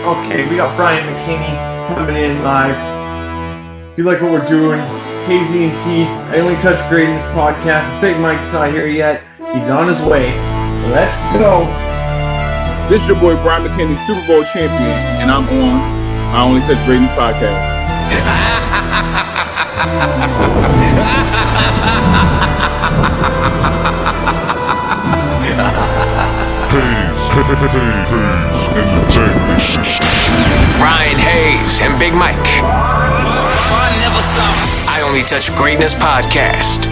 Okay, we got Bryant Mckinnie coming in live. If you like what we're doing, Hazy and T, I Only Touch Greatness podcast. Big Mike's not here yet. He's on his way. Let's go. This is your boy Bryant Mckinnie, Superbowl champion, and I'm on I Only Touch Greatness podcast. Ryan Hayes and Big Mike. Never stop. I Only Touch Greatness podcast.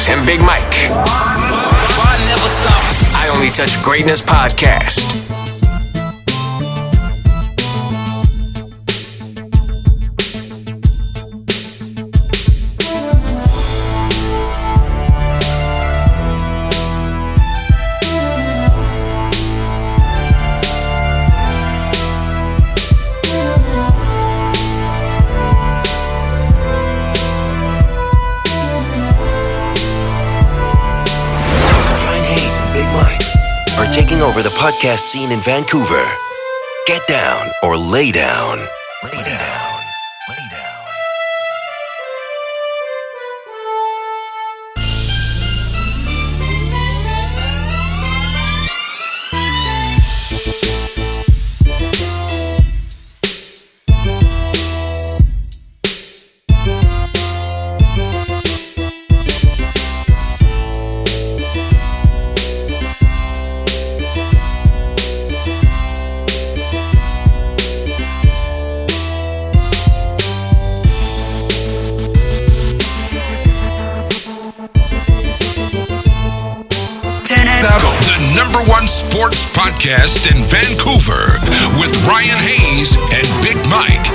And Big Mike. Never stop. I Only Touch Greatness podcast. Taking over the podcast scene in Vancouver. Get down or lay down. Lay down. Lay down. The number one sports podcast in Vancouver with Ryan Hayes and Big Mike.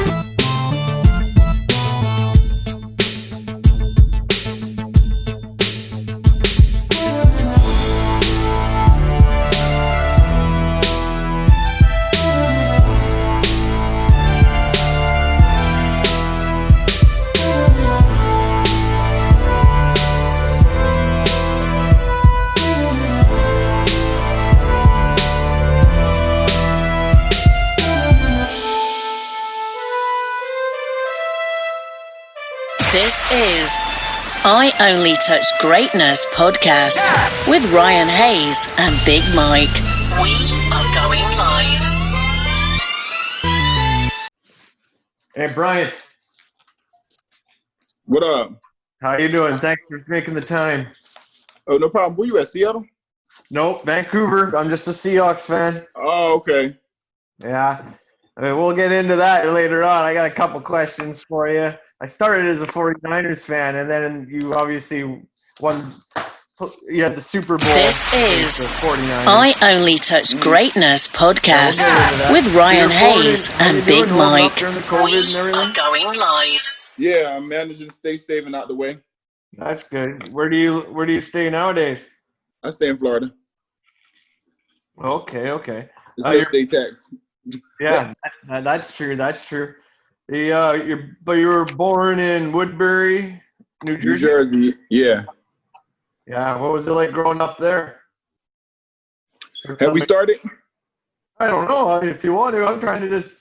This is I Only Touch Greatness podcast with Ryan Hayes and Big Mike. We are going live. Hey, Bryant. What up? How you doing? Thanks for making the time. Oh, no problem. Where you at, Seattle? Nope, Vancouver. I'm just a Seahawks fan. Oh, okay. Yeah. I mean, we'll get into that later on. I got a couple questions for you. I started as a 49ers fan, and then you obviously won. You had the Super Bowl. This is the 49ers. I Only Touch Greatness podcast with Ryan Hayes and Big Mike. We are going live. Yeah, I'm managing to stay safe and out the way. That's good. Where do you stay nowadays? I stay in Florida. Okay. It's no state tax. Yeah, that's true. That's true. You were born in Woodbury, New Jersey. New Jersey, yeah. Yeah, what was it like growing up there? Have we started? I don't know. If you want to, I'm trying to just.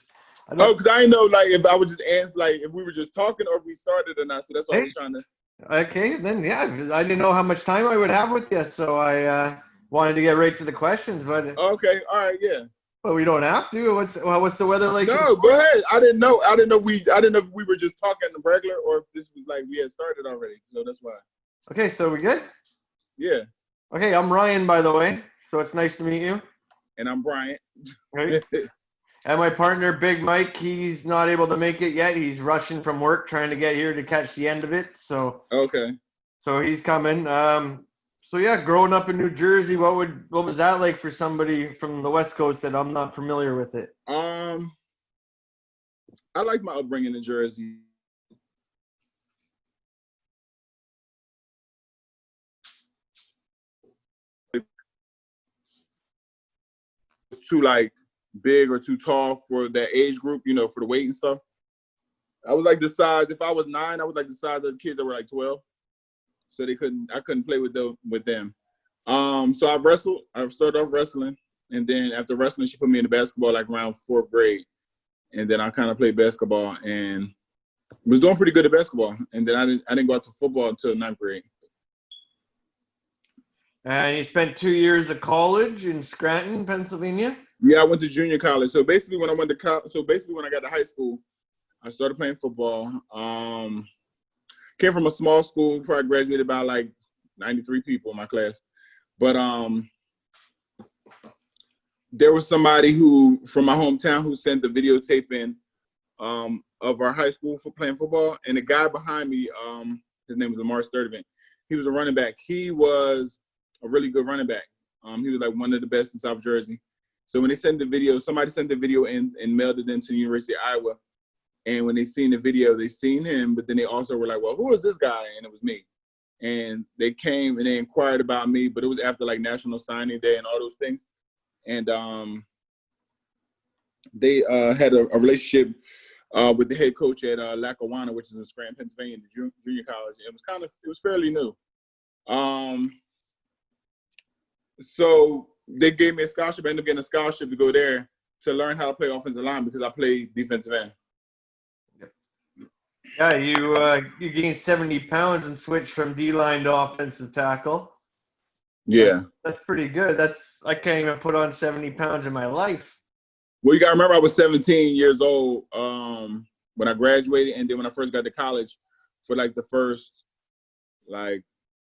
Because I didn't know, if I would just answer, if we were just talking or if we started or not. So that's what I was trying to. Okay, then yeah, I didn't know how much time I would have with you, so I wanted to get right to the questions. But okay, all right, yeah. But we don't have to. What's the weather like? No, go ahead. I didn't know if we were just talking regular or if this was like we had started already. So that's why. Okay, so we good? Yeah. Okay, I'm Ryan, by the way. So it's nice to meet you. And I'm Bryant. Right. And my partner, Big Mike, he's not able to make it yet. He's rushing from work, trying to get here to catch the end of it. So okay. So he's coming. So yeah, growing up in New Jersey, what was that like for somebody from the West Coast that I'm not familiar with it? I like my upbringing in Jersey. It's too like big or too tall for that age group, you know, for the weight and stuff. I was like the size. If I was 9, I was like the size of the kids that were like 12. So I couldn't play with them. So I wrestled. I started off wrestling, and then after wrestling, she put me in the basketball like around 4th grade, and then I kind of played basketball and was doing pretty good at basketball. And then I didn't go out to football until 9th grade. And you spent 2 years of college in Scranton, Pennsylvania? Yeah, I went to junior college. So basically when I got to high school, I started playing football. Came from a small school before I graduated, about like 93 people in my class. But there was somebody who from my hometown who sent the videotape in of our high school for playing football. And the guy behind me, his name was Lamar Sturdivant. He was a running back. He was a really good running back. He was like one of the best in South Jersey. So when they sent the video, somebody sent the video in and mailed it into the University of Iowa. And when they seen the video, they seen him, but then they also were like, well, who is this guy? And it was me. And they came and they inquired about me, but it was after like National Signing Day and all those things. And they had a relationship with the head coach at Lackawanna, which is in Scranton, Pennsylvania, the junior college. It was fairly new. So they gave me a scholarship. I ended up getting a scholarship to go there to learn how to play offensive line because I played defensive end. Yeah, you gained 70 pounds and switched from D-line to offensive tackle. Yeah. That's pretty good. I can't even put on 70 pounds in my life. Well, you got to remember I was 17 years old when I graduated, and then when I first got to college for like the first like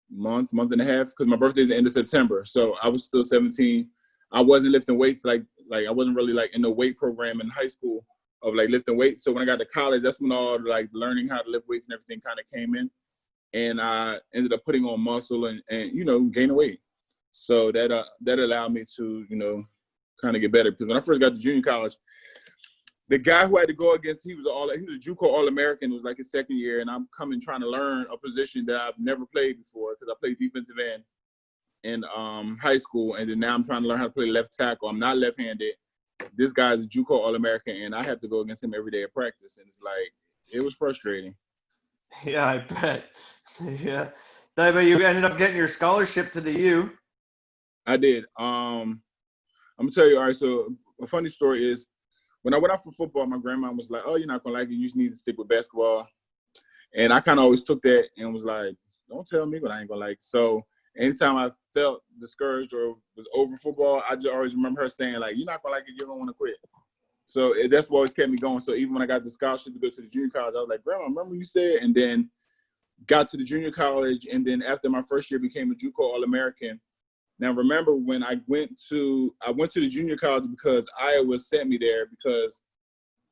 month and a half, because my birthday is the end of September. So I was still 17. I wasn't lifting weights like I wasn't really like in the weight program in high school of like lifting weights. So when I got to college, that's when all like learning how to lift weights and everything kind of came in. And I ended up putting on muscle and you know, gaining weight. So that allowed me to, you know, kind of get better. Because when I first got to junior college, the guy who I had to go against, he was a JUCO All-American. It was like his second year, and I'm coming trying to learn a position that I've never played before because I played defensive end in high school, and then now I'm trying to learn how to play left tackle. I'm not left-handed. This guy's a JUCO All-American, and I have to go against him every day at practice, and it's like it was frustrating. Yeah, I bet. Yeah, but you ended up getting your scholarship to the U. I did. I'm gonna tell you. All right. So a funny story is, when I went out for football, my grandma was like, "Oh, you're not gonna like it. You just need to stick with basketball." And I kind of always took that and was like, "Don't tell me what I ain't gonna like." So anytime I felt discouraged or was over football, I just always remember her saying, like, "You're not gonna like it. You're gonna want to quit." So that's what always kept me going. So even when I got the scholarship to go to the junior college, I was like, "Grandma, remember you said?" And then got to the junior college, and then after my first year, became a JUCO All-American. Now, remember when I went to the junior college because Iowa sent me there because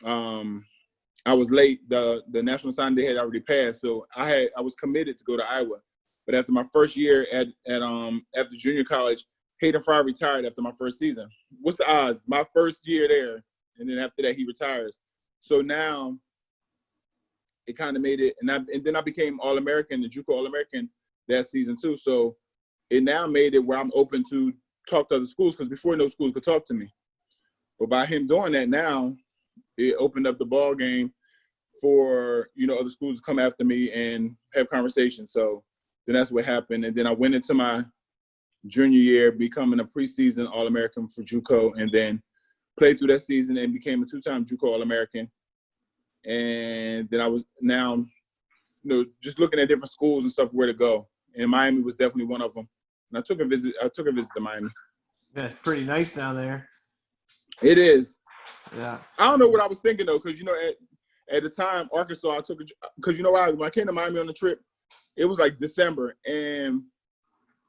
I was late. The National Signing Day had already passed, so I was committed to go to Iowa. But after my first year after junior college, Hayden Fry retired after my first season. What's the odds? My first year there, and then after that he retires. So now it kind of made it, and then I became All-American, the JUCO All-American that season too. So it now made it where I'm open to talk to other schools because before no schools could talk to me. But by him doing that now, it opened up the ball game for, you know, other schools to come after me and have conversations. So then that's what happened. And then I went into my junior year becoming a preseason All-American for JUCO, and then played through that season and became a 2-time JUCO All-American. And then I was now, you know, just looking at different schools and stuff where to go. And Miami was definitely one of them. And I took a visit to Miami. Yeah, it's pretty nice down there. It is. Yeah. I don't know what I was thinking though, because you know, at the time Arkansas, because you know why? When I came to Miami on the trip, it was like December, and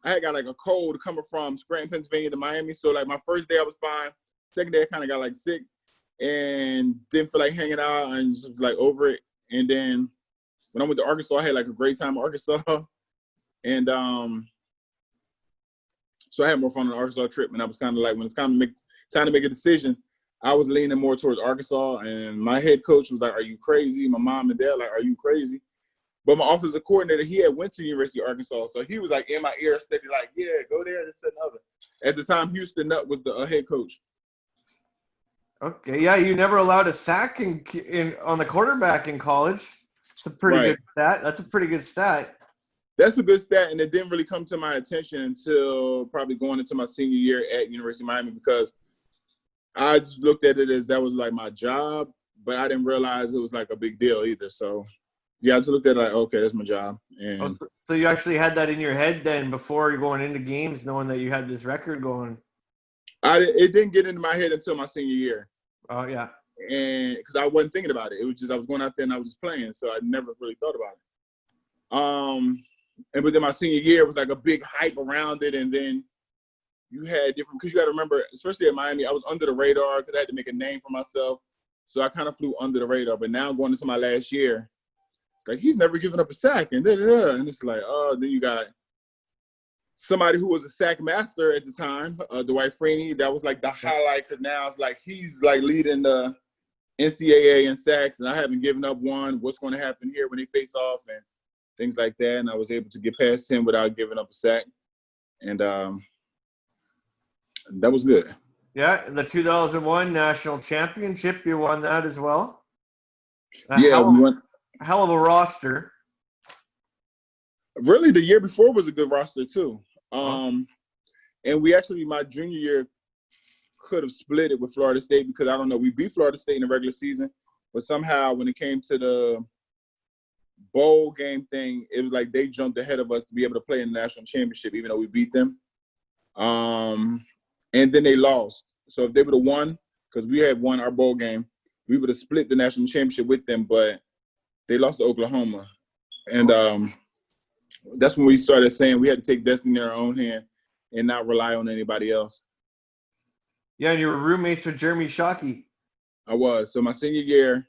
I had got like a cold coming from Scranton, Pennsylvania to Miami. So like my first day I was fine. Second day I kind of got like sick and didn't feel like hanging out and just was like over it. And then when I went to Arkansas, I had like a great time in Arkansas. And So I had more fun on the Arkansas trip, and I was kind of like, when it's time to make a decision, I was leaning more towards Arkansas, and my head coach was like, "Are you crazy?" My mom and dad like, "Are you crazy?" But my offensive coordinator, he had went to the University of Arkansas, so he was like in my ear, steady, like, "Yeah, go there." This and another. At the time, Houston Nutt was the head coach. Okay, yeah, you never allowed a sack on the quarterback in college. It's a pretty good stat. That's a pretty good stat. That's a good stat, and it didn't really come to my attention until probably going into my senior year at University of Miami, because I just looked at it as that was like my job, but I didn't realize it was like a big deal either. So, yeah, I just looked at it like, okay, that's my job. And so you actually had that in your head then before you're going into games, knowing that you had this record going? It didn't get into my head until my senior year. Oh, yeah. And because I wasn't thinking about it. It was just I was going out there and I was just playing, so I never really thought about it. But then my senior year was like a big hype around it, and then you had different, because you got to remember, especially at Miami, I was under the radar because I had to make a name for myself. So I kind of flew under the radar. But now going into my last year, it's like he's never given up a sack, and and it's like, oh, then you got somebody who was a sack master at the time, Dwight Freeney. That was like the highlight, because now it's like he's like leading the NCAA in sacks, and I haven't given up one. What's going to happen here when they face off and things like that? And I was able to get past him without giving up a sack, and that was good. Yeah, the 2001 national championship, you won that as well. We won. Hell of a roster. Really, the year before was a good roster too. And we actually, my junior year, could have split it with Florida State, because I don't know, we beat Florida State in the regular season, but somehow when it came to the bowl game thing, it was like they jumped ahead of us to be able to play in the national championship, even though we beat them. And then they lost. So if they would have won, because we had won our bowl game, we would have split the national championship with them, but they lost to Oklahoma. And that's when we started saying we had to take destiny in our own hand and not rely on anybody else. Yeah, and you were roommates with Jeremy Shockey. I was. So my senior year,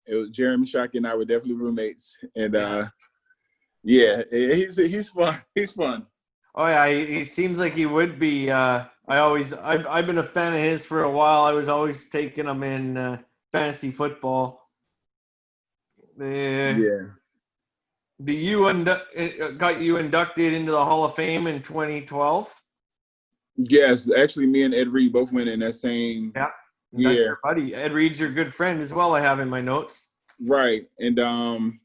it was Jeremy Shockey and I were definitely roommates. And yeah, he's fun. He's fun. Oh yeah, he seems like he would be. I've been a fan of his for a while. I was always taking him in fantasy football. Got you inducted into the Hall of Fame in 2012. Yes, actually, me and Ed Reed both went in that same year. That's your buddy. Ed Reed's your good friend as well. I have in my notes. Right, and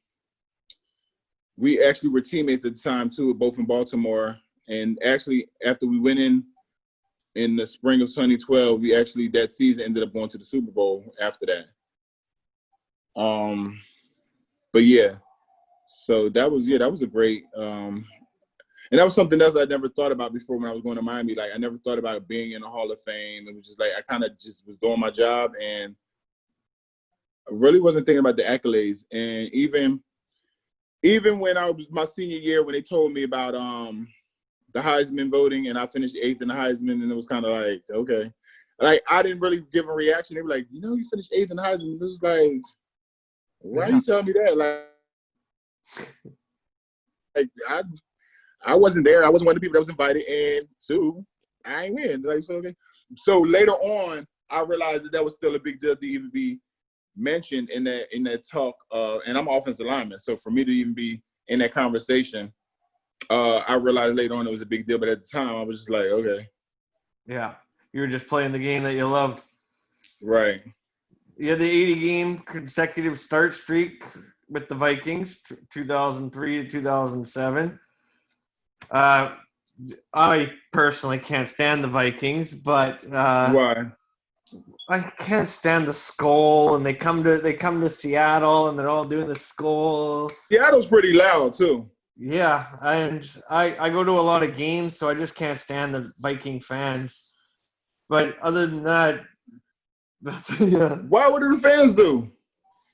we actually were teammates at the time too, both in Baltimore. And actually, after we went in the spring of 2012, we actually that season ended up going to the Super Bowl after that. But yeah, so that was a great. And that was something else I never thought about before when I was going to Miami. Like, I never thought about being in the Hall of Fame. It was just like I kind of just was doing my job, and I really wasn't thinking about the accolades. And even when I was my senior year, when they told me about the Heisman voting, and I finished 8th in the Heisman, and it was kind of like, okay. Like, I didn't really give a reaction. They were like, you finished 8th in the Heisman. It was like, why are you telling me that? Like I wasn't there. I wasn't one of the people that was invited, and two, I ain't win. Like, so, okay. So later on, I realized that was still a big deal to even be mentioned in that talk. And I'm an offensive lineman, so for me to even be in that conversation, I realized later on it was a big deal. But at the time, I was just like, okay. Yeah, you were just playing the game that you loved. Right. You had the 80-game consecutive start streak with the Vikings, 2003 to 2007. I personally can't stand the Vikings, but why? I can't stand the skull, and they come to Seattle, and they're all doing the skull. Seattle's pretty loud too. Yeah, and I go to a lot of games, so I just can't stand the Viking fans. But other than that, that's yeah. Why would the fans do?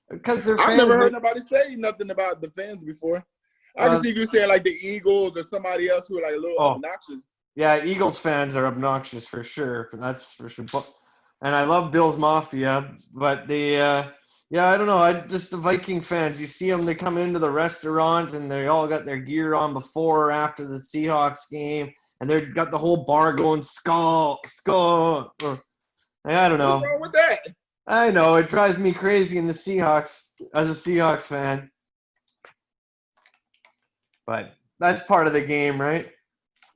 Because they're I've fans. never heard nobody say nothing about the fans before. I can see you saying like the Eagles or somebody else who are like a little obnoxious. Yeah, Eagles fans are obnoxious for sure. That's for sure. And I love Bills Mafia, but I don't know. The Viking fans, you see them, they come into the restaurant and they all got their gear on before or after the Seahawks game. and they've got the whole bar going skull. I don't know. What's wrong with that? I know it drives me crazy in the Seahawks as a Seahawks fan, but that's part of the game, right?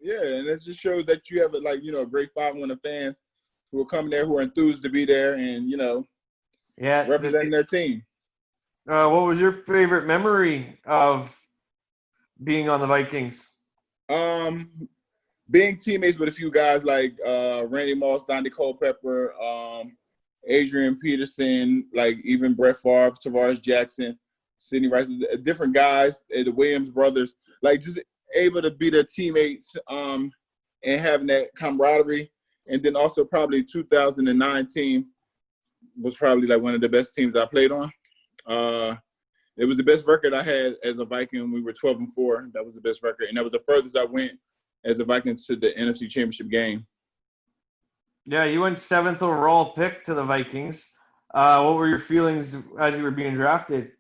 Yeah, and it just shows that you have a great following of fans who are coming there, who are enthused to be there, and Yeah. representing their team. What was your favorite memory of being on the Vikings? Being teammates with a few guys like Randy Moss, Donnie Culpepper, Adrian Peterson, like even Brett Favre, Tavares Jackson, Sidney Rice, different guys, the Williams brothers, like just able to be their teammates and having that camaraderie. And then also probably 2009 team was probably like one of the best teams I played on. It was the best record I had as a Viking. We were 12-4. That was the best record. And that was the furthest I went as a Viking to the NFC Championship game. Yeah, you went 7th overall pick to the Vikings. What were your feelings as you were being drafted?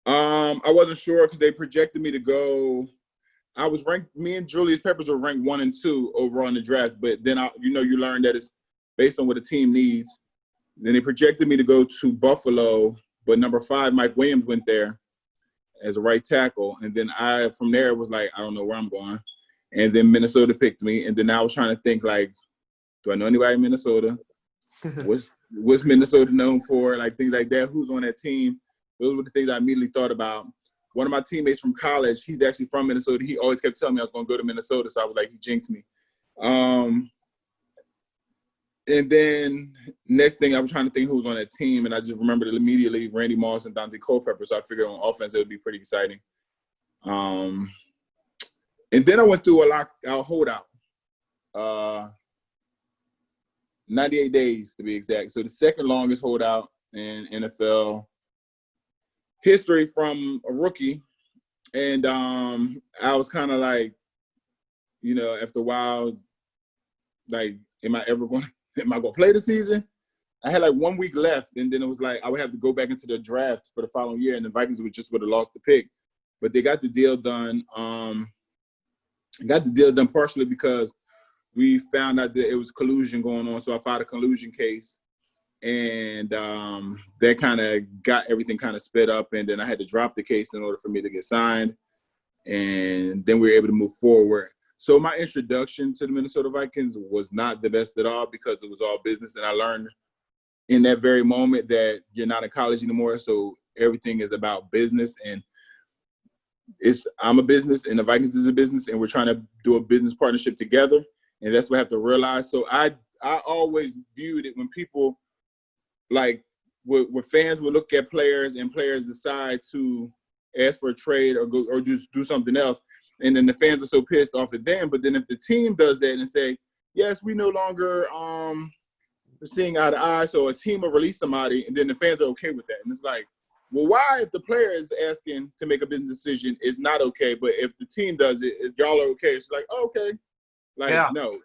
I wasn't sure because they projected me to go. I was ranked. Me and Julius Peppers were ranked 1 and 2 overall in the draft. But then you learn that it's based on what the team needs. Then they projected me to go to Buffalo, but number 5, Mike Williams, went there as a right tackle. And then from there was like, I don't know where I'm going. And then Minnesota picked me. And then I was trying to think like, do I know anybody in Minnesota? What's Minnesota known for? Like things like that. Who's on that team? Those were the things I immediately thought about. One of my teammates from college, he's actually from Minnesota. He always kept telling me I was going to go to Minnesota. So I was like, he jinxed me. And then next thing I was trying to think who was on that team. And I just remembered it immediately, Randy Moss and Dante Culpepper. So I figured on offense, it would be pretty exciting. And then I went through a holdout. 98 days to be exact. So the second longest holdout in NFL history from a rookie. And I was kind of like, after a while, like, am I going to play the season? I had like 1 week left, and then it was like I would have to go back into the draft for the following year, and the Vikings would have lost the pick. But they got the deal done. Got the deal done partially because we found out that it was collusion going on, so I filed a collusion case, and that kind of got everything kind of sped up, and then I had to drop the case in order for me to get signed, and then we were able to move forward. So my introduction to the Minnesota Vikings was not the best at all because it was all business, and I learned in that very moment that you're not in college anymore, so everything is about business, and I'm a business, and the Vikings is a business, and we're trying to do a business partnership together. And that's what I have to realize. So I always viewed it when people like when fans would look at players and players decide to ask for a trade or just do something else. And then the fans are so pissed off at them. But then if the team does that and say, yes, we no longer seeing eye to eye, so a team will release somebody, and then the fans are okay with that. And it's like, well, why if the player is asking to make a business decision, it's not okay. But if the team does it, y'all are okay. It's like, oh, okay. No,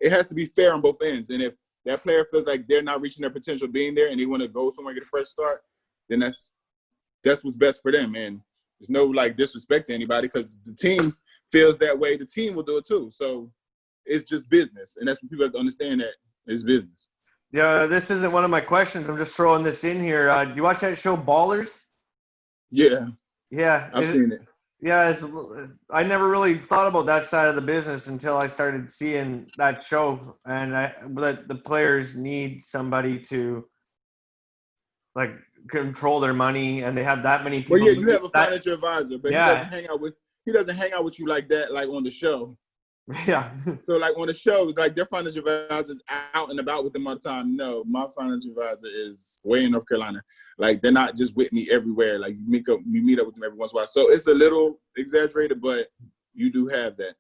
it has to be fair on both ends. And if that player feels like they're not reaching their potential being there and they want to go somewhere and get a fresh start, then that's what's best for them. And there's no like disrespect to anybody because the team feels that way. The team will do it too. So it's just business. And that's what people have to understand, that it's business. Yeah, this isn't one of my questions. I'm just throwing this in here. Do you watch that show Ballers? Yeah. Yeah. I've seen it. Yeah, I never really thought about that side of the business until I started seeing that show, and that the players need somebody to like control their money, and they have that many people. Well, yeah, you have a financial advisor, but yeah. he doesn't hang out with you like that, like on the show. Yeah. So like on the show, it's like their financial advisor is out and about with them all the time. No, my financial advisor is way in North Carolina. Like they're not just with me everywhere. Like you meet up with them every once in a while. So it's a little exaggerated, but you do have that.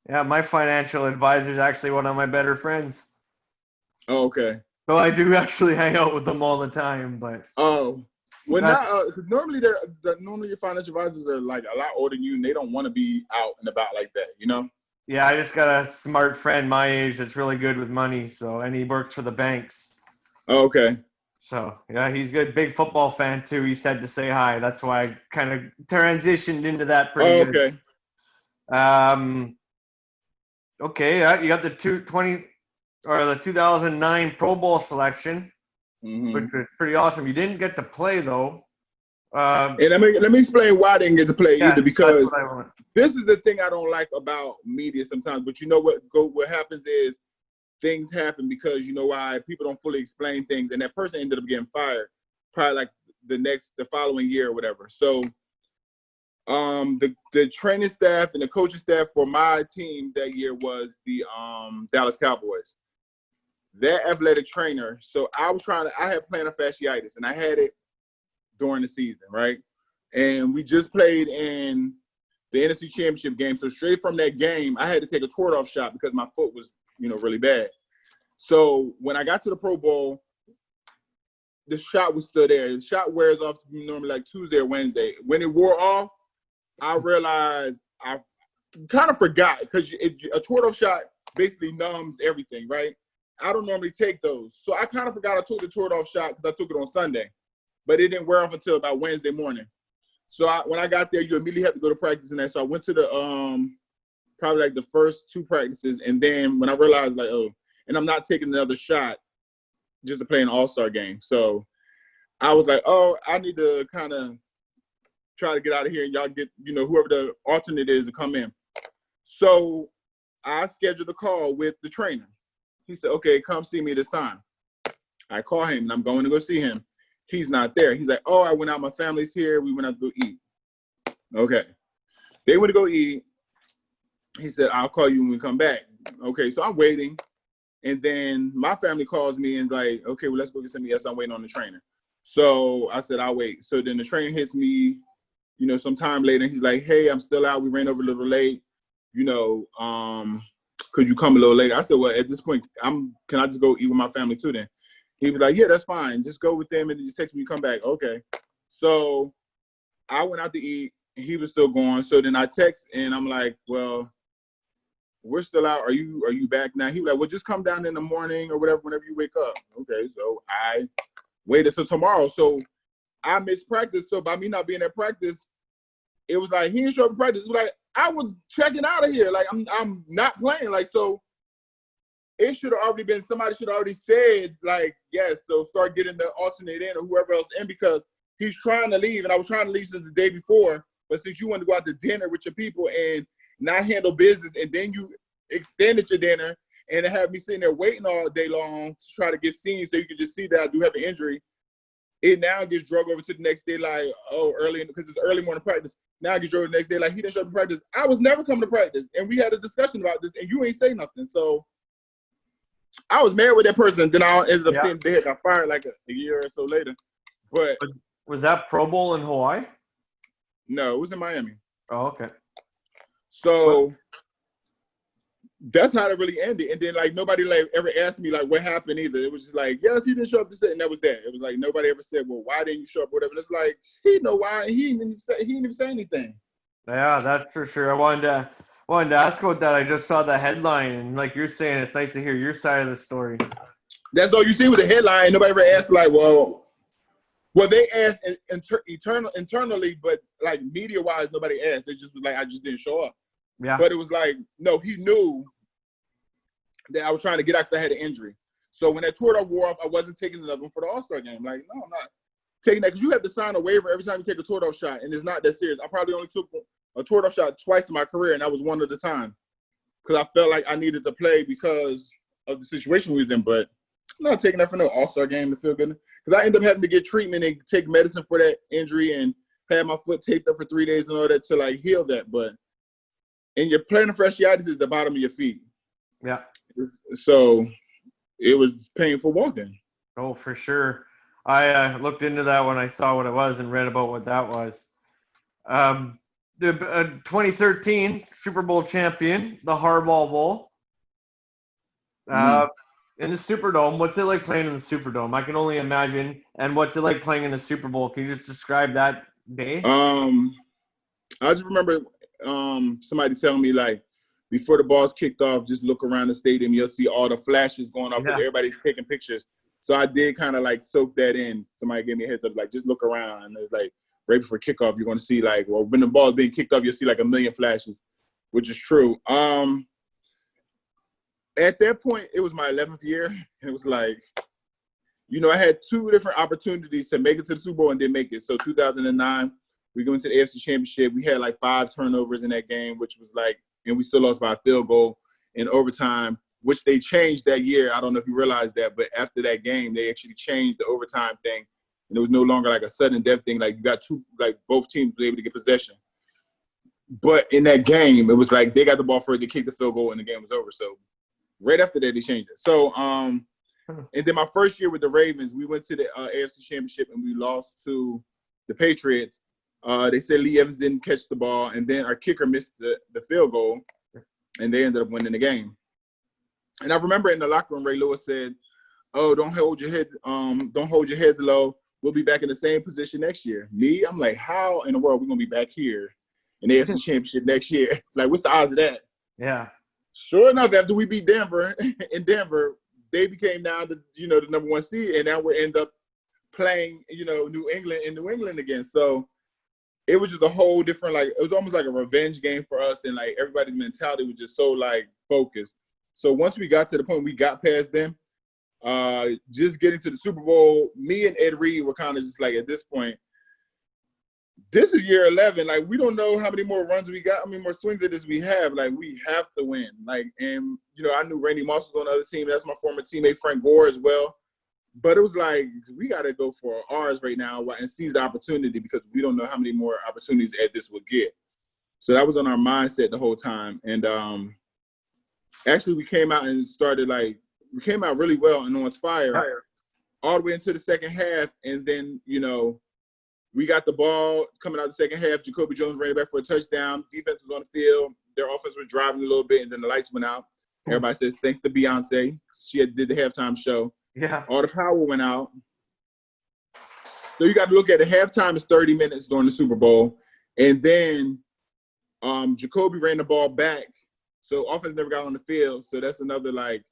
Yeah, my financial advisor is actually one of my better friends. Oh, okay. So I do actually hang out with them all the time, but. Oh. Well, normally your financial advisors are like a lot older than you, and they don't want to be out and about like that, you know? Yeah, I just got a smart friend my age that's really good with money, and he works for the banks. Oh, okay. So, yeah, he's good. Big football fan, too. He said to say hi. That's why I kind of transitioned into that pretty good. Okay. Okay, you got the 2009 Pro Bowl selection, which was pretty awesome. You didn't get to play though. And let me explain why I didn't get to play Yes, either, because that's what I want. this is the thing I don't like about media sometimes. But you know what happens is things happen because you know why people don't fully explain things, and that person ended up getting fired probably like the following year or whatever. So the training staff and the coaching staff for my team that year was the Dallas Cowboys. That athletic trainer. So I had plantar fasciitis, and I had it during the season, right? And we just played in the NFC Championship game. So straight from that game, I had to take a toward-off shot because my foot was, really bad. So when I got to the Pro Bowl, the shot was still there. The shot wears off normally like Tuesday or Wednesday. When it wore off, I realized I kind of forgot because a toward-off shot basically numbs everything, right? I don't normally take those. So I kind of forgot I took the toward-off shot because I took it on Sunday. But it didn't wear off until about Wednesday morning. So when I got there, you immediately have to go to practice and that. So I went to the probably like the first 2 practices, and then when I realized like, oh, and I'm not taking another shot just to play an all-star game. So I was like, oh, I need to kind of try to get out of here and y'all get, whoever the alternate is to come in. So I scheduled a call with the trainer. He said, okay, come see me this time. I call him and I'm going to go see him. He's not there. He's like, oh, I went out. My family's here. We went out to go eat. Okay. They went to go eat. He said, I'll call you when we come back. Okay, so I'm waiting. And then my family calls me and like, okay, well, let's go get something else. I'm waiting on the trainer. So I said, I'll wait. So then the trainer hits me, some time later. He's like, hey, I'm still out. We ran over a little late. Could you come a little later? I said, well, at this point, can I just go eat with my family too then? He was like, yeah, that's fine. Just go with them and just text me, come back. Okay. So I went out to eat. And he was still gone. So then I text and I'm like, well, we're still out. Are you back now? He was like, well, just come down in the morning or whatever, whenever you wake up. Okay. So I waited till tomorrow. So I missed practice. So by me not being at practice, it was like, he didn't show up at practice. It was like, I was checking out of here. Like, I'm not playing. Like, so it should have already been, somebody should have already said, like, yes, so start getting the alternate in or whoever else in because he's trying to leave. And I was trying to leave since the day before. But since you wanted to go out to dinner with your people and not handle business, and then you extended your dinner and have me sitting there waiting all day long to try to get seen so you can just see that I do have an injury, it now gets drug over to the next day like, oh, early, because it's early morning practice. Now it gets drug over the next day like, he didn't show up to practice. I was never coming to practice. And we had a discussion about this, and you ain't say nothing. So I was married with that person. Then I ended up seeing they got fired like a year or so later. But was that Pro Bowl in Hawaii? No, it was in Miami. Oh, okay. So that's how it really ended. And then like nobody like ever asked me like what happened either. It was just like, yes, he didn't show up to say, and that was that. It was like nobody ever said, well, why didn't you show up? Whatever. And it's like he know why. He didn't even say anything. Yeah, that's for sure. I wanted to ask about that. I just saw the headline, and like you're saying, it's nice to hear your side of the story. That's all you see with the headline. Nobody ever asked like, well, they asked internally, but like media-wise, nobody asked. It just was like I just didn't show up. Yeah. But it was like, no, he knew that I was trying to get out because I had an injury. So when that toward-off wore off, I wasn't taking another one for the All-Star game. Like, no, I'm not taking that because you have to sign a waiver every time you take a toward-off shot, and it's not that serious. I probably only took a toward-off shot twice in my career, and that was one at a time because I felt like I needed to play because of the situation we was in. But I'm not taking that for no All-Star game to feel good because I ended up having to get treatment and take medicine for that injury and had my foot taped up for 3 days and all that to like heal that. But and your plantar fasciitis is the bottom of your feet. Yeah. So it was painful walking. Oh, for sure. I looked into that when I saw what it was and read about what that was. The 2013 Super Bowl champion, the Harbaugh Bowl. In the Superdome, what's it like playing in the Superdome? I can only imagine. And what's it like playing in the Super Bowl? Can you just describe that day? I just remember somebody telling me like before the ball's kicked off, just look around the stadium. You'll see all the flashes going off. Yeah. Everybody's taking pictures. So I did kind of like soak that in. Somebody gave me a heads up, like just look around. And it's like right before kickoff, you're going to see like, well, when the ball is being kicked off, you'll see like a million flashes, which is true. at that point, it was my 11th year. And it was like, I had 2 different opportunities to make it to the Super Bowl and didn't make it. So 2009, we go into the AFC Championship. We had like 5 turnovers in that game, which was like, and we still lost by a field goal in overtime, which they changed that year. I don't know if you realize that, but after that game, they actually changed the overtime thing. And it was no longer like a sudden death thing. Like you got 2, like both teams were able to get possession. But in that game, it was like they got the ball first, they kicked the field goal, and the game was over. So right after that, they changed it. So, and then my first year with the Ravens, we went to the AFC Championship, and we lost to the Patriots. They said Lee Evans didn't catch the ball, and then our kicker missed the field goal, and they ended up winning the game. And I remember in the locker room, Ray Lewis said, "Oh, don't hold your heads low. We'll be back in the same position next year." Me, I'm like, how in the world are we gonna be back here in the AFC Championship next year? Like, what's the odds of that? Yeah. Sure enough, after we beat Denver in Denver, they became now the number 1 seed, and now we end up playing New England again. So it was just a whole different, like, it was almost like a revenge game for us, and like everybody's mentality was just so like focused. So once we got to the point we got past them, just getting to the Super Bowl, me and Ed Reed were kind of just like, at this point, this is year 11. Like, we don't know how many more runs we got, how many more swings at this we have. Like, we have to win. Like, and, I knew Randy Moss was on the other team. That's my former teammate, Frank Gore, as well. But it was like, we got to go for ours right now and seize the opportunity, because we don't know how many more opportunities Ed this will get. So that was on our mindset the whole time. And actually, we came out and started, like, we came out really well and on fire all the way into the second half. And then, we got the ball coming out the second half. Jacoby Jones ran it back for a touchdown. Defense was on the field. Their offense was driving a little bit, and then the lights went out. Everybody says thanks to Beyonce. She did the halftime show. Yeah. All the power went out. So you got to look at the halftime is 30 minutes during the Super Bowl. And then Jacoby ran the ball back. So offense never got on the field. So that's another like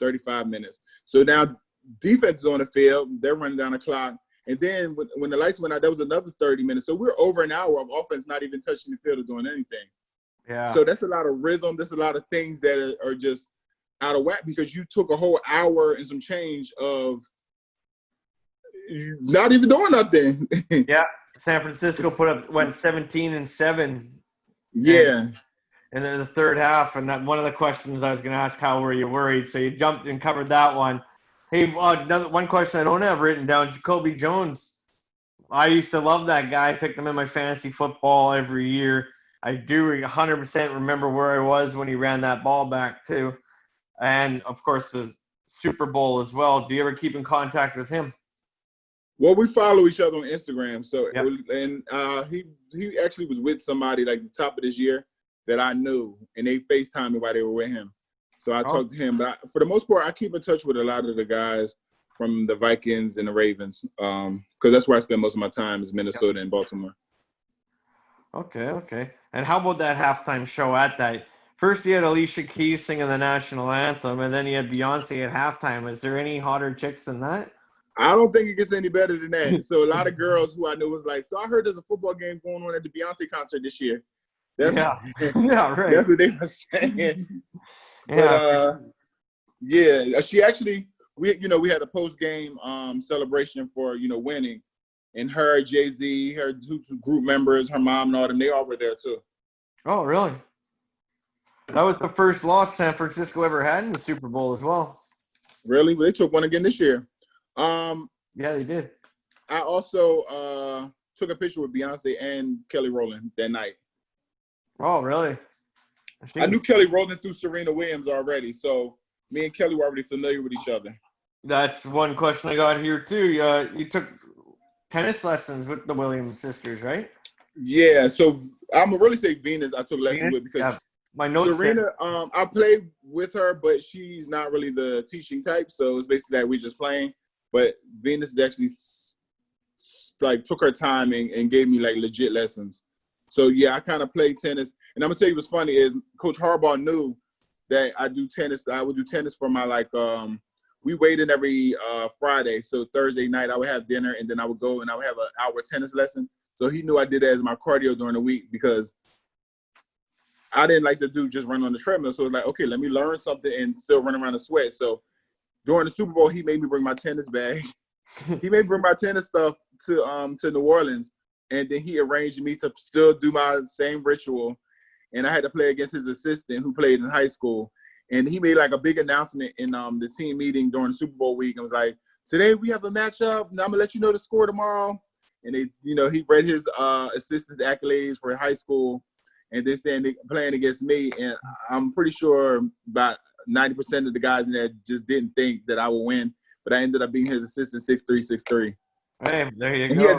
35 minutes. So now defense is on the field. They're running down the clock. And then when the lights went out, that was another 30 minutes. So we're over an hour of offense not even touching the field or doing anything. Yeah. So that's a lot of rhythm. That's a lot of things that are just out of whack, because you took a whole hour and some change of not even doing nothing. Yeah. San Francisco went 17-7. Yeah. And then the third half, and that one of the questions I was going to ask, how were you worried? So you jumped and covered that one. Hey, one question I don't have written down, Jacoby Jones. I used to love that guy. I picked him in my fantasy football every year. I do 100% remember where I was when he ran that ball back too. And, of course, the Super Bowl as well. Do you ever keep in contact with him? Well, we follow each other on Instagram. So, yep. And he actually was with somebody like the top of this year that I knew, and they FaceTimed me while they were with him. So I talked to him. But for the most part, I keep in touch with a lot of the guys from the Vikings and the Ravens, because that's where I spend most of my time is Minnesota and Baltimore. Okay. And how about that halftime show at that? First, you had Alicia Keys singing the national anthem, and then you had Beyonce at halftime. Is there any hotter chicks than that? I don't think it gets any better than that. So a lot of girls who I knew was like, so I heard there's a football game going on at the Beyonce concert this year. Yeah, right. That's what they were saying. But, she actually, we had a post-game celebration for, winning. And her, Jay-Z, her two group members, her mom and all them, they all were there too. Oh, really? That was the first loss San Francisco ever had in the Super Bowl as well. Really? Well, they took one again this year. Yeah, they did. I also took a picture with Beyonce and Kelly Rowland that night. Oh, really? I knew Kelly Rowland through Serena Williams already, so me and Kelly were already familiar with each other. That's one question I got here, too. You took tennis lessons with the Williams sisters, right? Yeah, so I'm going to really say Venus I took lessons with, because my notes Serena, I played with her, but she's not really the teaching type, so it's basically that we're just playing. But Venus is actually, like, took her time and gave me, like, legit lessons. So, yeah, I kind of played tennis. And I'm going to tell you what's funny is Coach Harbaugh knew that I do tennis. I would do tennis for my, like, we weighed in every Friday. So Thursday night I would have dinner, and then I would go and I would have an hour tennis lesson. So he knew I did that as my cardio during the week, because I didn't like to do just run on the treadmill. So it was like, okay, let me learn something and still run around and sweat. So during the Super Bowl, he made me bring my tennis bag. He made me bring my tennis stuff to New Orleans, and then he arranged me to still do my same ritual. And I had to play against his assistant who played in high school. And he made like a big announcement in the team meeting during Super Bowl week. And was like, today we have a matchup, and I'm gonna let you know the score tomorrow. And he read his assistant's accolades for high school, and then saying they playing against me. And I'm pretty sure about 90% of the guys in there just didn't think that I would win. But I ended up being his assistant 6'3", 6'3". Hey, there you And go. he had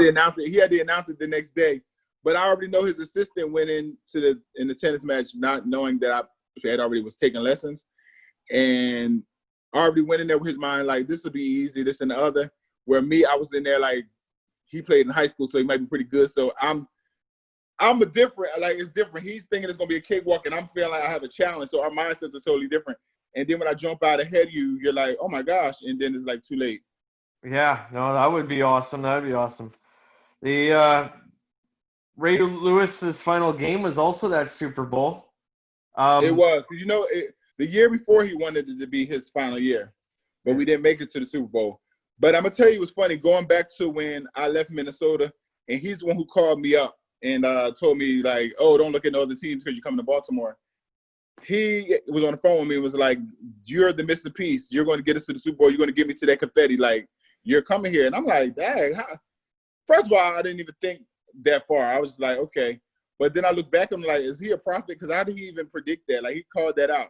to announce it the next day. But I already know his assistant went in the tennis match not knowing that I had already was taking lessons. And I already went in there with his mind like, this will be easy, this and the other. Where me, I was in there like, he played in high school, so he might be pretty good. So I'm a different, like it's different. He's thinking it's going to be a cakewalk, and I'm feeling like I have a challenge. So our mindsets are totally different. And then when I jump out ahead of you, you're like, oh my gosh. And then it's like too late. Yeah, no, that would be awesome. That would be awesome. The Ray Lewis's final game was also that Super Bowl. It was. The year before he wanted it to be his final year, but we didn't make it to the Super Bowl. But I'm going to tell you it was funny, going back to when I left Minnesota, and he's the one who called me up and told me, like, oh, don't look at no other teams because you're coming to Baltimore. He was on the phone with me and was like, you're the missing piece. You're going to get us to the Super Bowl. You're going to get me to that confetti. Like, you're coming here. And I'm like, dang. First of all, I didn't even think that far. I was like, okay. But then I look back and I'm like, is he a prophet? Because how did he even predict that? Like, he called that out.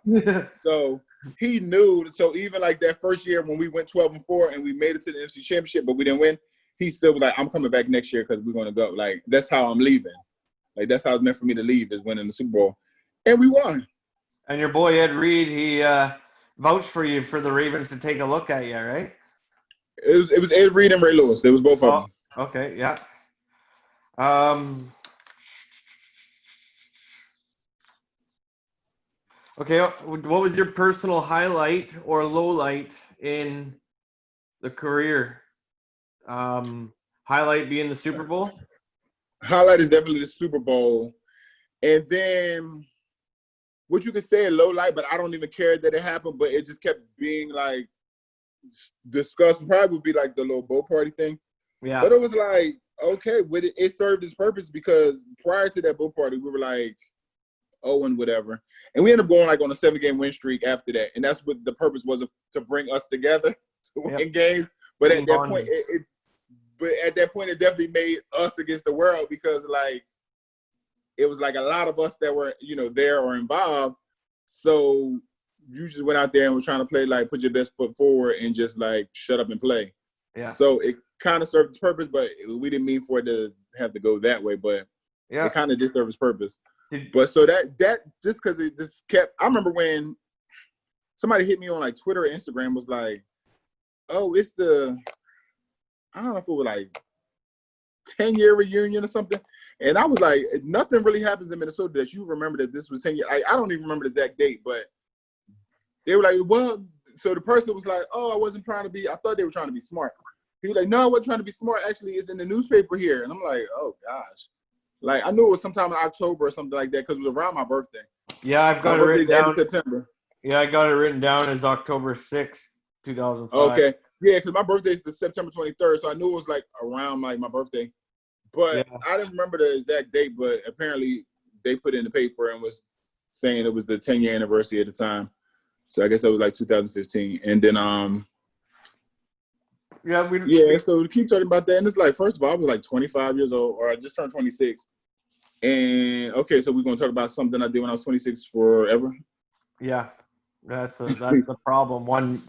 So he knew. So even like that first year when we went 12-4 and we made it to the NFC Championship, but we didn't win, he still was like, I'm coming back next year because we're going to go. Like, that's how I'm leaving. Like, that's how it's meant for me to leave, is winning the Super Bowl. And we won. And your boy Ed Reed, he vouched for you for the Ravens to take a look at you, right? It was Ed Reed and Ray Lewis. It was both of them. Okay, yeah. Okay, what was your personal highlight or low light in the career? Highlight being the Super Bowl? Highlight is definitely the Super Bowl. And then what you could say a low light, but I don't even care that it happened, but it just kept being like discussed. Probably would be like the little boat party thing. Yeah. But it was like, okay, but it served its purpose because prior to that boat party, we were like, oh, and whatever. And we ended up going like on a 7-game win streak after that. And that's what the purpose was, to bring us together to win games. But at that point, it definitely made us against the world, because like it was like a lot of us that were, there or involved. So you just went out there and were trying to play, like, put your best foot forward and just like shut up and play. Yeah. So it kind of served its purpose, but we didn't mean for it to have to go that way. But it kind of did serve its purpose. But so that just because it just kept. I remember when somebody hit me on like Twitter or Instagram, was like, "Oh, it's the," I don't know if it was like 10-year reunion or something. And I was like, nothing really happens in Minnesota that you remember that this was 10 years. I don't even remember the exact date, but they were like, well, so the person was like, oh, I thought they were trying to be smart. He was like, no, I wasn't trying to be smart. Actually, it's in the newspaper here. And I'm like, oh, gosh. Like, I knew it was sometime in October or something like that because it was around my birthday. Yeah, I've got it written down. September. Yeah, I got it written down as October 6th, 2005. Okay. Yeah, because my birthday is the September 23rd, so I knew it was like around like my birthday. But I didn't remember the exact date, but apparently they put it in the paper and was saying it was the 10-year anniversary at the time. So I guess that was like 2015. And then so we keep talking about that. And it's like, first of all, I was like 25 years old, or I just turned 26. And okay, so we're gonna talk about something I did when I was 26 forever. Yeah. That's the problem. One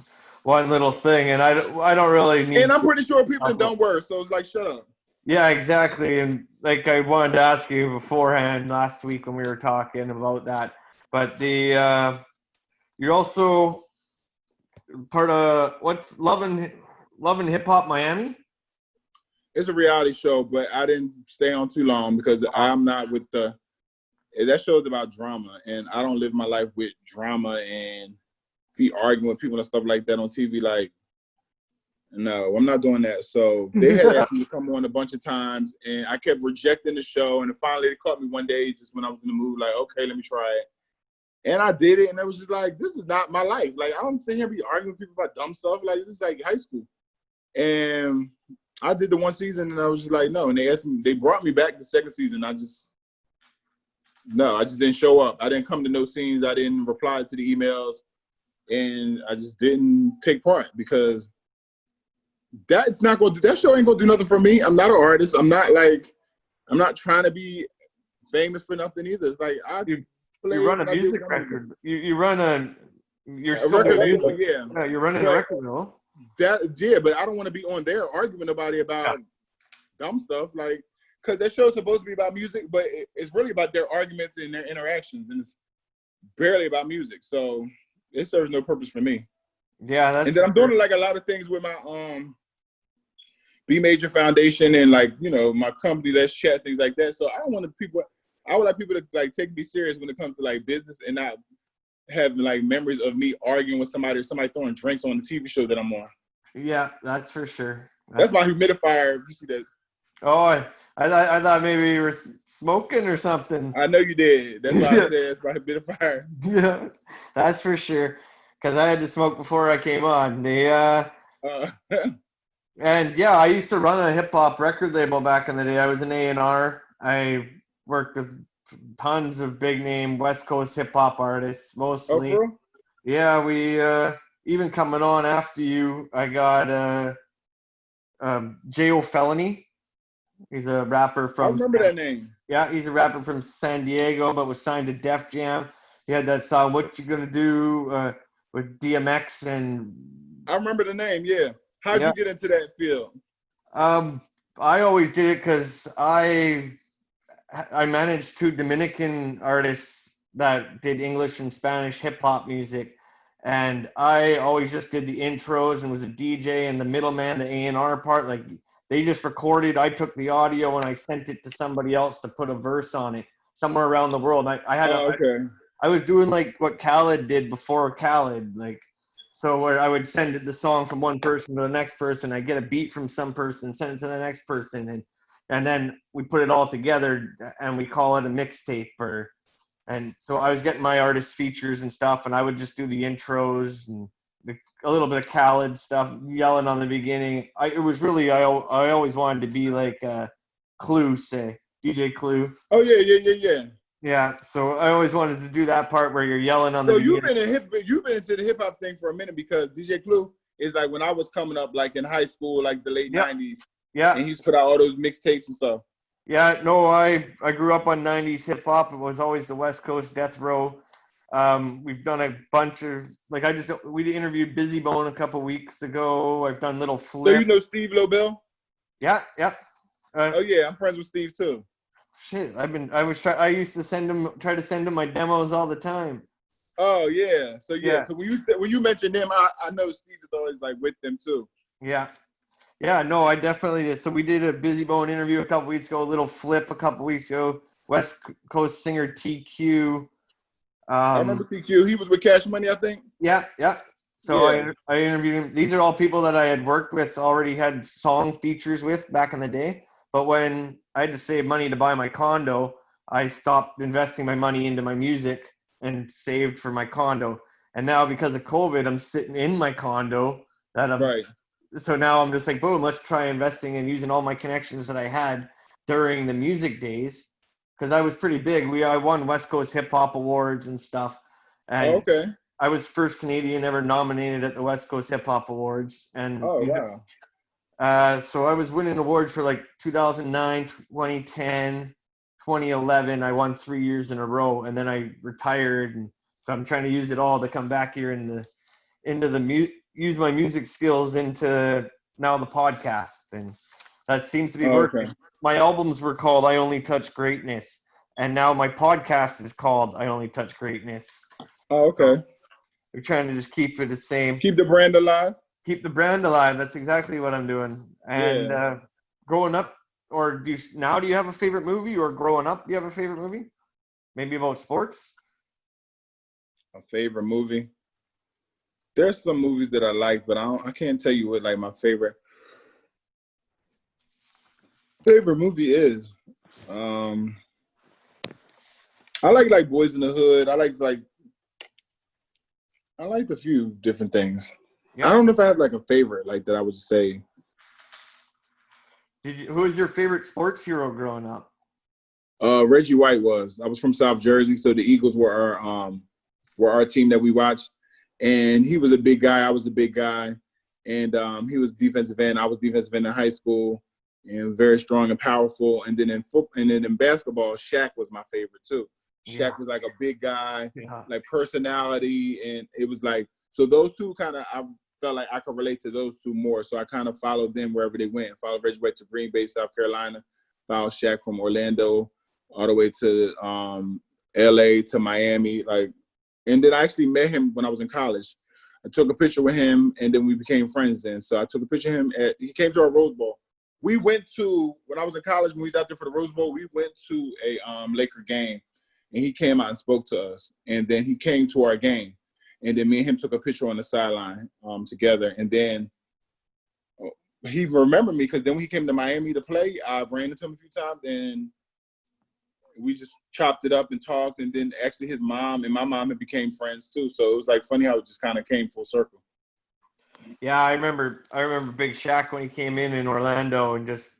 little thing, and I don't really need. And I'm pretty sure people have done worse, so it's like, shut up. Yeah, exactly. And like I wanted to ask you beforehand last week when we were talking about that, but you're also part of what's Lovin' Hip Hop Miami? It's a reality show, but I didn't stay on too long because I'm not with that show's about drama, and I don't live my life with drama and be arguing with people and stuff like that on TV. Like, No, I'm not doing that. So they had asked me to come on a bunch of times, and I kept rejecting the show. And then finally, they caught me one day just when I was in the mood, like, okay, let me try it. And I did it, and it was just like, this is not my life. Like, I don't sit here and be arguing with people about dumb stuff. Like, this is like high school. And I did the one season, and I was just like, no. And they asked me, they brought me back the second season. I just didn't show up. I didn't come to no scenes. I didn't reply to the emails, and I just didn't take part because that show ain't gonna do nothing for me. I'm not an artist. I'm not trying to be famous for nothing either. It's like you run a music record. You're running a record label. Yeah, you're running a record label. But I don't want to be on there arguing about dumb stuff, like, because that show's supposed to be about music, but it's really about their arguments and their interactions, and it's barely about music. So it serves no purpose for me. Yeah, and then I'm doing like a lot of things with my B Major Foundation and like, you know, my company, Let's Chat, things like that. So I would like people to like take me serious when it comes to like business and not have like memories of me arguing with somebody or somebody throwing drinks on the TV show that I'm on. Yeah, that's for sure. That's my humidifier. If you see that. Oh, I thought maybe you were smoking or something. I know you did. That's why I said it's my humidifier. Yeah, that's for sure. Because I had to smoke before I came on. And yeah, I used to run a hip hop record label back in the day. I was an A&R. I worked with tons of big name West Coast hip hop artists, mostly. Oh, for real? Yeah, we even coming on after you, I got J.O. Felony. He's a rapper from. I remember that name. Yeah, he's a rapper from San Diego, but was signed to Def Jam. He had that song "What You Gonna Do" with DMX and. I remember the name. Yeah. How'd you get into that field? I always did it because I managed two Dominican artists that did English and Spanish hip hop music, and I always just did the intros and was a DJ and the middleman, the A&R part. Like they just recorded. I took the audio and I sent it to somebody else to put a verse on it somewhere around the world. I was doing like what Khaled did before Khaled, like. So where I would send the song from one person to the next person, I get a beat from some person, send it to the next person, and then we put it all together and we call it a mixtape. And so I was getting my artist features and stuff, and I would just do the intros and a little bit of Khaled stuff, yelling on the beginning. I always wanted to be like Clue, say DJ Clue. Oh yeah. Yeah, so I always wanted to do that part where you're yelling on the beginning. So you've been into the hip hop thing for a minute because DJ Clue is like when I was coming up, like in high school, like the late 90s. Yeah. And he used to put out all those mixtapes and stuff. Yeah, no, I grew up on 90s hip hop. It was always the West Coast Death Row. We've done a bunch of we interviewed Busy Bone a couple weeks ago. I've done Little Flip. So you know Steve Lobel? Yeah. Oh yeah, I'm friends with Steve too. Shit, I used to try to send him my demos all the time. Oh yeah, so yeah. Cause when you mentioned him, I know Steve is always like with them too. Yeah, no, I definitely did. So we did a Busy Bone interview a couple weeks ago, a Little Flip a couple weeks ago. West Coast singer TQ. I remember TQ. He was with Cash Money, I think. Yeah. So yeah. I interviewed him. These are all people that I had worked with, already had song features with back in the day. But when I had to save money to buy my condo, I stopped investing my money into my music and saved for my condo. And now because of COVID, I'm sitting in my condo. Right. So now I'm just like, boom, let's try investing and using all my connections that I had during the music days. Because I was pretty big. I won West Coast Hip Hop Awards and stuff. And okay. I was first Canadian ever nominated at the West Coast Hip Hop Awards. And wow. So I was winning awards for like 2009, 2010, 2011. I won 3 years in a row, and then I retired. And so I'm trying to use it all to come back here use my music skills into now the podcast, and that seems to be working. Okay. My albums were called "I Only Touch Greatness," and now my podcast is called "I Only Touch Greatness." Oh, okay. So we're trying to just keep it the same. Keep the brand alive. Keep the brand alive. That's exactly what I'm doing. And growing up, or do you have a favorite movie? Or growing up, do you have a favorite movie? Maybe about sports? A favorite movie? There's some movies that I like, but I can't tell you what like my favorite movie is. I like Boys in the Hood. I liked a few different things. Yeah. I don't know if I have like a favorite like that I would say. Who was your favorite sports hero growing up? Reggie White was. I was from South Jersey, so the Eagles were our team that we watched. And he was a big guy. I was a big guy. And he was defensive end. I was defensive end in high school, and very strong and powerful. And then in basketball, Shaq was my favorite too. Shaq was like a big guy, like personality, and it was like so. Those two kind of I felt like I could relate to those two more. So I kind of followed them wherever they went. Followed Reggie White to Green Bay, South Carolina. Followed Shaq from Orlando all the way to L.A. to Miami, like. And then I actually met him when I was in college. I took a picture with him, and then we became friends then. So I took a picture of him. He came to our Rose Bowl. We went to, when I was in college, when we was out there for the Rose Bowl, we went to a Laker game, and he came out and spoke to us. And then he came to our game. And then me and him took a picture on the sideline together. And then he remembered me because then when he came to Miami to play, I ran into him a few times, and we just chopped it up and talked, and then actually his mom and my mom had became friends too. So it was like funny how it just kind of came full circle. Yeah, I remember Big Shaq when he came in Orlando, and just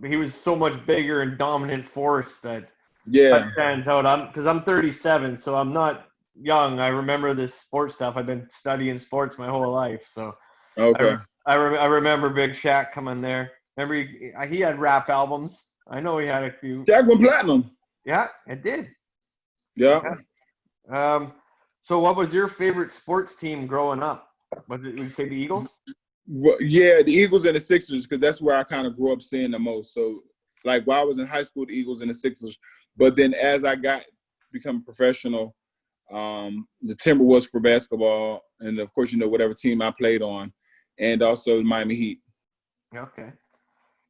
he was so much bigger and dominant force that stands out. Because I'm 37, so I'm not young. I remember this sports stuff. I've been studying sports my whole life, so okay. I remember Big Shaq coming there. Remember he had rap albums. I know he had a few. Shaq went platinum. Yeah, it did. Yeah. So what was your favorite sports team growing up? Was it, would you say the Eagles? Well, yeah, the Eagles and the Sixers, because that's where I kind of grew up seeing the most. So, like, while I was in high school, the Eagles and the Sixers. But then as I become professional, the Timberwolves for basketball, and, of course, whatever team I played on, and also Miami Heat. Okay.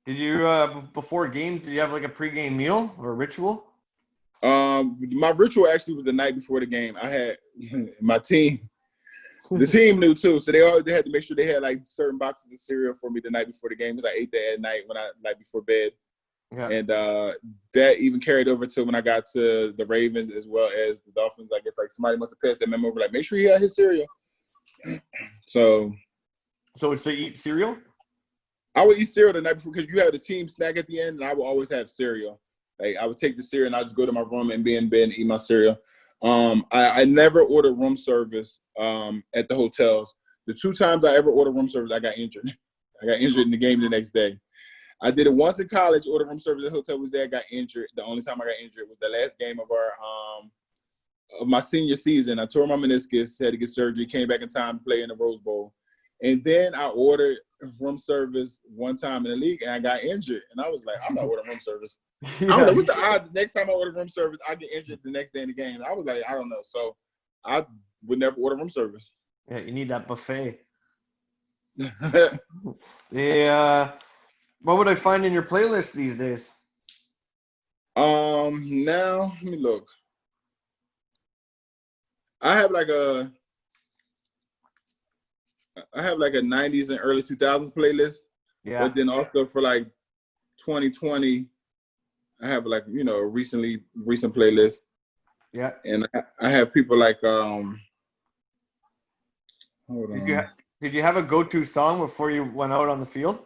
Did you, before games, did you have, like, a pregame meal or a ritual? My ritual actually was the night before the game. I had my team. The team knew too, so they had to make sure they had like certain boxes of cereal for me the night before the game because I ate that at night before bed. Yeah. And that even carried over to when I got to the Ravens as well as the Dolphins. I guess like somebody must have passed that memo over, like make sure he had his cereal. So to eat cereal? I would eat cereal the night before because you have the team snack at the end, and I would always have cereal. Like I would take the cereal and I just go to my room and be in bed and eat my cereal. I never ordered room service at the hotels. The 2 times I ever ordered room service, I got injured. I got injured in the game the next day. I did it once in college, ordered room service at the hotel was there, got injured. The only time I got injured was the last game of of my senior season. I tore my meniscus, had to get surgery, came back in time to play in the Rose Bowl. And then I ordered room service one time in the league, and I got injured. And I was like, I'm not ordering room service. I don't know. What's the odds? Next time I order room service, I get injured the next day in the game. I was like, I don't know. So I would never order room service. Yeah, you need that buffet. What would I find in your playlist these days? Now let me look. I have like a 90s and early 2000s playlist. Yeah. But then also for like 2020, I have like, a recent playlist. Yeah. And I have people like hold on. Did you have a go-to song before you went out on the field?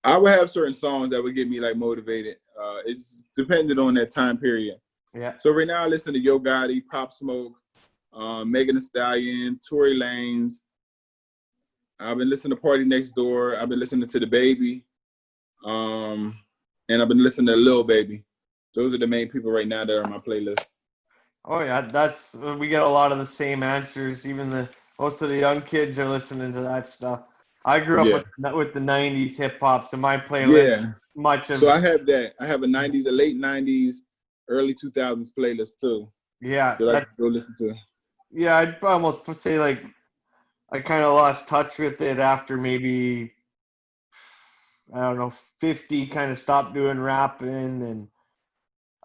I would have certain songs that would get me like motivated. It's dependent on that time period. Yeah. So right now I listen to Yo Gotti, Pop Smoke, Megan Thee Stallion, Tory Lanez. I've been listening to Party Next Door. I've been listening to The Baby. And I've been listening to Lil Baby. Those are the main people right now that are on my playlist. Oh yeah, we get a lot of the same answers. Even most of the young kids are listening to that stuff. I grew up with the 90s hip hop, so my playlist So I have that. I have a late 90s, early 2000s playlist too. Yeah. That I can go listen to. Yeah, I'd almost say like I kind of lost touch with it after maybe, I don't know, 50 kind of stopped doing rapping. And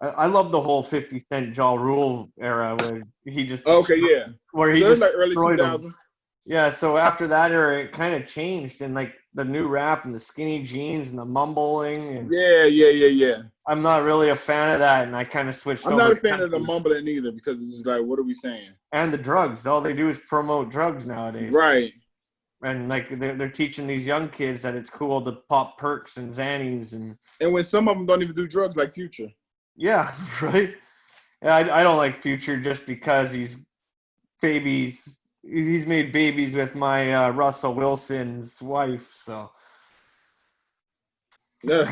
I love the whole 50 Cent Ja Rule era where he just okay, yeah. Where he just like early 2000s. Yeah, so after that era, it kind of changed, and like the new rap and the skinny jeans and the mumbling, and Yeah. I'm not really a fan of that, and I kind of switched I'm over not a to fan of the country. mumbling either because it's just like, what are we saying? And the drugs. All they do is promote drugs nowadays. Right. And like they're teaching these young kids that it's cool to pop perks and Xannies and And when some of them don't even do drugs, like Future. yeah, right. Yeah, I don't like Future just because he's made babies with my Russell Wilson's wife, so Yeah.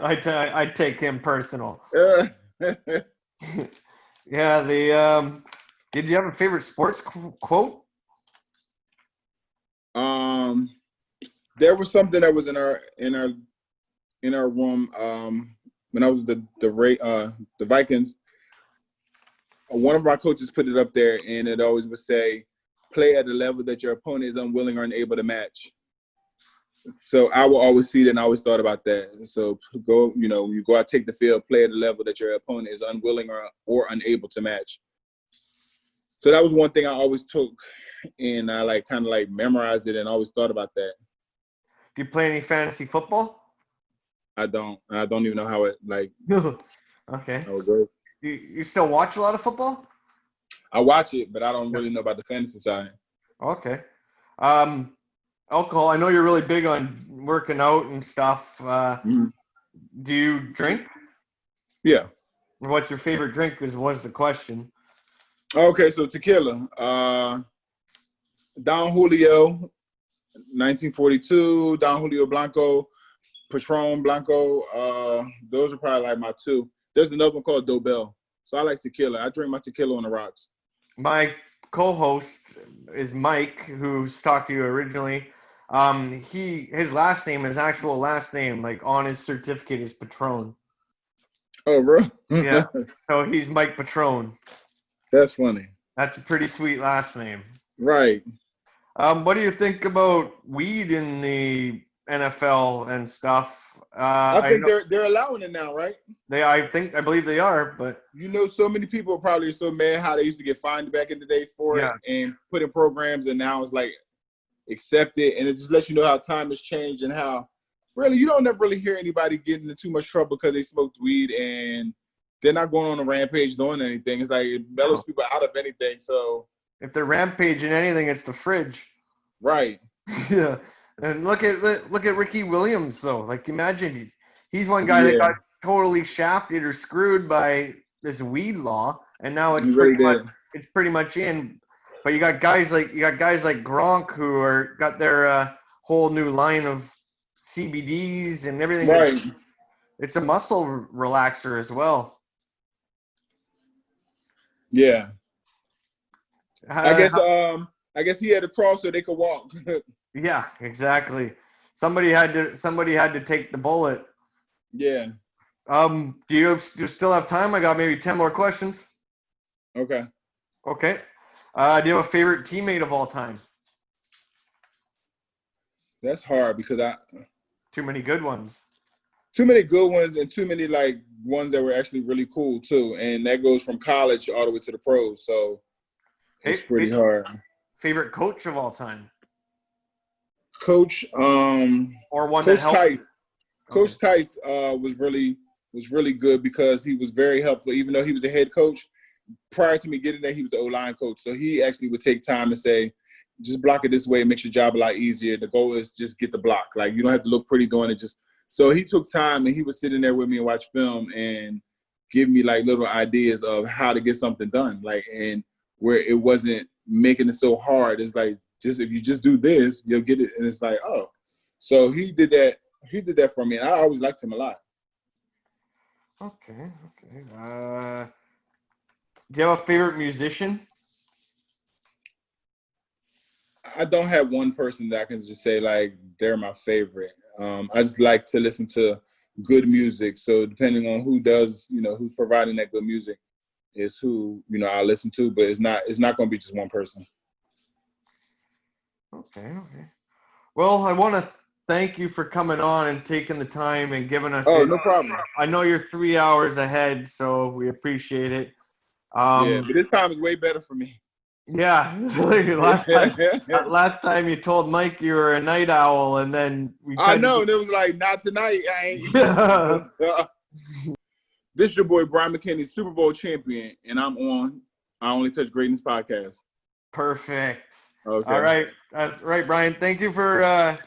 I take him personal. Yeah. Yeah, the did you have a favorite sports quote? There was something that was in our room when I was the Vikings. One of our coaches put it up there, and it always would say, "Play at a level that your opponent is unwilling or unable to match." So I will always see that, and I always thought about that. So you go out, take the field, play at a level that your opponent is unwilling or unable to match. So that was one thing I always took, and I kind of memorized it and always thought about that. Do you play any fantasy football? I don't even know how it Okay. how it goes. You still watch a lot of football? I watch it, but I don't really know about the fantasy side. Okay. Alcohol. I know you're really big on working out and stuff. Do you drink? Yeah. What's your favorite drink? Was the question. Okay, so tequila. Don Julio, 1942. Don Julio Blanco, Patron Blanco. Those are probably like my two. There's another one called Dobel. So I like tequila. I drink my tequila on the rocks. My co-host is Mike, who's talked to you originally. His last name, his actual last name, like on his certificate, is Patron. Oh, really? Yeah. So he's Mike Patron. That's funny. That's a pretty sweet last name. Right. What do you think about weed in the NFL and stuff? I think they're allowing it now, right? I believe they are, but So many people probably are so mad how they used to get fined back in the day for it and put in programs, and now it's like accepted, and it just lets you know how time has changed and how really you don't never really hear anybody getting into too much trouble because they smoked weed and they're not going on a rampage doing anything. It's like it mellows people out of anything. So if they're rampaging anything, it's the fridge. Right. Yeah. And look at Ricky Williams though. Like imagine he's one guy that got totally shafted or screwed by this weed law, and now it's pretty much in. But you got guys like Gronk who got their whole new line of CBDs and everything. Right. It's a muscle relaxer as well. Yeah. I guess he had to crawl so they could walk. Yeah, exactly. Somebody had to take the bullet. Yeah. Do you still have time? I got maybe 10 more questions. Okay. Okay. Do you have a favorite teammate of all time? That's hard because Too many good ones. Too many good ones and too many ones that were actually really cool too. And that goes from college all the way to the pros. So it's pretty hard. Favorite coach of all time? Coach, or one Coach that helped. Tice. Coach Tice was really good because he was very helpful. Even though he was a head coach, prior to me getting there, he was the O-line coach. So he actually would take time and say, just block it this way. It makes your job a lot easier. The goal is just get the block. Like you don't have to look pretty doing it. So he took time and he was sitting there with me and watch film and give me little ideas of how to get something done. And where it wasn't making it so hard. It's if you just do this, you'll get it. And it's so he did that. He did that for me, and I always liked him a lot. Okay. Do you have a favorite musician? I don't have one person that I can just say they're my favorite. I just like to listen to good music. So depending on who does, who's providing that good music is who, I listen to, but it's not going to be just one person. Okay. Well, I want to thank you for coming on and taking the time and giving us. Oh, no problem. I know you're 3 hours ahead, so we appreciate it. Yeah, but this time is way better for me. Yeah, last time you told Mike you were a night owl, and then I know, and it was like, not tonight. I ain't. This is your boy Bryant Mckinnie, Super Bowl champion, and I'm on I Only Touch Greatness podcast. Perfect. Okay. All right. That's right, Brian. Thank you for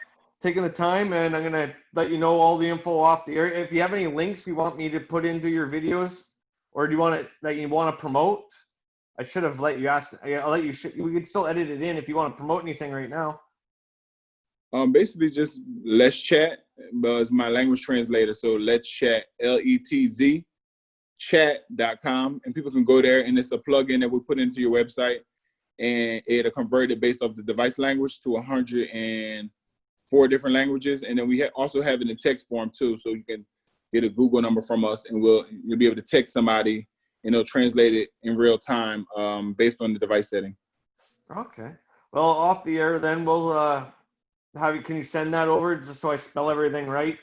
taking the time, and I'm going to let you know all the info off the air. If you have any links you want me to put into your videos, or do you want to promote, I should have let you ask. I'll let you. We could still edit it in if you want to promote anything right now. Basically just Let's Chat, but it's my language translator. So Let's Chat, LETZ, chat.com, and people can go there, and it's a plugin that we put into your website, and it'll convert it based off the device language to 104 different languages, and then we also have it in text form too, so you can get a Google number from us, and you'll be able to text somebody, and it'll translate it in real time based on the device setting. Okay. Well, off the air then, we'll can you send that over just so I spell everything right?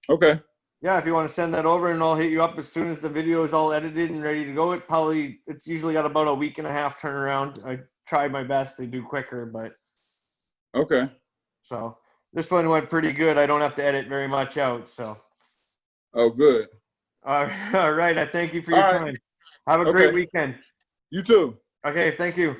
Okay. Yeah, if you want to send that over, and I'll hit you up as soon as the video is all edited and ready to go. It's usually got about a week and a half turnaround. I tried my best to do quicker, but okay. So this one went pretty good. I don't have to edit very much out. So. Oh, good. All right. I thank you for your time. Have a great weekend. You too. Okay. Thank you.